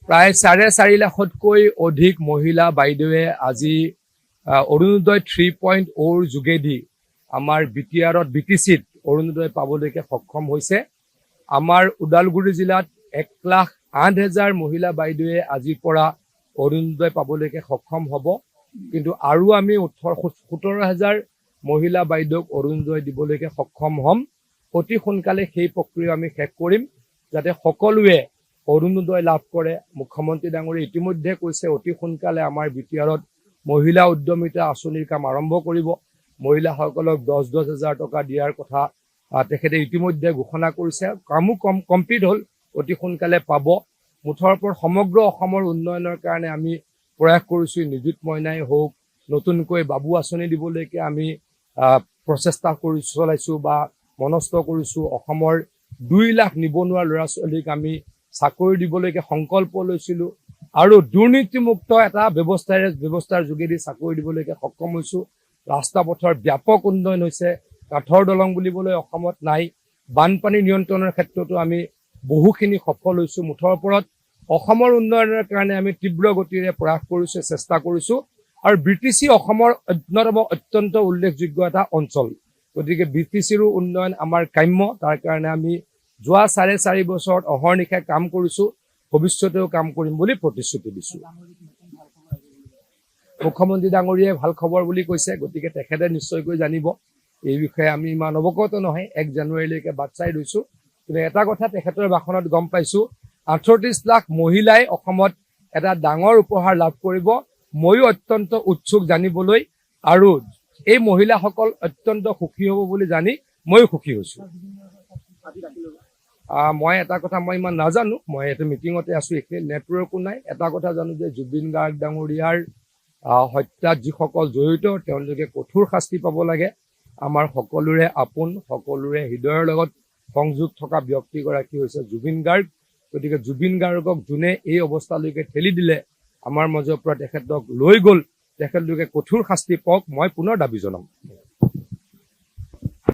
প্ৰায় 4.5 লাখতকৈ অধিক মহিলা বাইদেৱে আজি অৰুণোদয় 3.0 যোগেদি আমাৰ বিটিআৰত বিটিচিত অৰুণোদয় পাবলৈকে সক্ষম হৈছে। আমাৰ ওদালগুৰি জিলাত 1,08,000 মহিলা বাইদেৱে আজিৰ পৰা অৰুণোদয় পাবলৈকে সক্ষম হ'ব। কিন্তু আৰু আমি 17,000 মহিলা বাইদেউক অৰুণোদয় দিবলৈকে সক্ষম হ'ম। অতি সোনকালে সেই প্ৰক্ৰিয়া আমি শেষ কৰিম যাতে সকলোৱে অৰুণোদয় লাভ কৰে। মুখ্যমন্ত্ৰী ডাঙৰীয়ে ইতিমধ্যে কৈছে অতি সোনকালে আমাৰ বিটিআৰত মহিলা উদ্যমিতা আঁচনিৰ কাম আৰম্ভ কৰিব। মহিলাসকলক 10,000 টকা দিয়াৰ কথা তেখেতে ইতিমধ্যে ঘোষণা কৰিছে। কামো কমপ্লিট হ'ল, অতি সোনকালে পাব। মুঠৰ ওপৰত সমগ্ৰ অসমৰ উন্নয়নৰ কাৰণে আমি প্ৰয়াস কৰিছোঁ। নিযুত মইনাই হওক, নতুনকৈ বাবু আঁচনি দিবলৈকে আমি প্ৰচেষ্টা চলাইছোঁ বা মনস্থ কৰিছোঁ। অসমৰ 2 লাখ নিবনুৱা ল'ৰা ছোৱালীক আমি চাকৰি দিবলৈকে সংকল্প লৈছিলোঁ আৰু দুৰ্নীতিমুক্ত এটা ব্যৱস্থাৰ যোগেদি চাকৰি দিবলৈকে সক্ষম হৈছোঁ। ৰাস্তা পথৰ ব্যাপক উন্নয়ন হৈছে। কাঠৰ দলং বুলিবলৈ অসমত নাই। বানপানী নিয়ন্ত্ৰণৰ ক্ষেত্ৰতো আমি বহুখিনি সফল হৈছোঁ। মুঠৰ ওপৰত অসমৰ উন্নয়নৰ কাৰণে আমি তীব্ৰ গতিৰে প্ৰয়াস কৰিছোঁ, চেষ্টা কৰিছোঁ। আৰু বিটিচি অসমৰ অন্যতম অত্যন্ত উল্লেখযোগ্য এটা অঞ্চল, গতিকে বিটিচিৰো উন্নয়ন আমাৰ কাম্য। তাৰ কাৰণে আমি যোৱা 4.5 বছৰত অহৰ্নিশে কাম কৰিছোঁ, ভৱিষ্যতেও কাম কৰিম বুলি প্ৰতিশ্ৰুতি দিছোঁ। মুখ্যমন্ত্ৰী ডাঙৰীয়াই ভাল খবৰ বুলি কৈছে, গতিকে তেখেতে নিশ্চয়কৈ জানিব। এই বিষয়ে আমি ইমান অৱগত নহয়, 1 জানুৱাৰীলৈকে বাট চাই ৰৈছোঁ। কিন্তু এটা কথা তেখেতৰ ভাষণত গম পাইছোঁ, 38 লাখ মহিলাই অসমত এটা ডাঙৰ উপহাৰ লাভ কৰিব। ময়ো অত্যন্ত উৎসুক জানিবলৈ, আৰু এই মহিলাসকল অত্যন্ত সুখী হ'ব বুলি জানি ময়ো সুখী হৈছোঁ। মই এটা কথা মই ইমান নাজানো, মই এইটো মিটিঙতে আছোঁ, এইখিনি নেটৱৰ্কো নাই। এটা কথা জানো যে জুবিন গাৰ্গ ডাঙৰীয়াৰ হত্যাত যিসকল জড়িত তেওঁলোকে কঠোৰ শাস্তি পাব লাগে। আমাৰ সকলোৰে আপোন, সকলোৰে হৃদয়ৰ লগত সংযোগ থকা ব্যক্তিগৰাকী হৈছে জুবিন গাৰ্গ। গতিকে জুবিন গাৰ্গক যোনে এই অৱস্থালৈকে ঠেলি দিলে, আমাৰ মাজৰ পৰা তেখেতক লৈ গ'ল, তেখেতলোকে কঠোৰ শাস্তি পাওক, মই পুনৰ দাবী জনাম।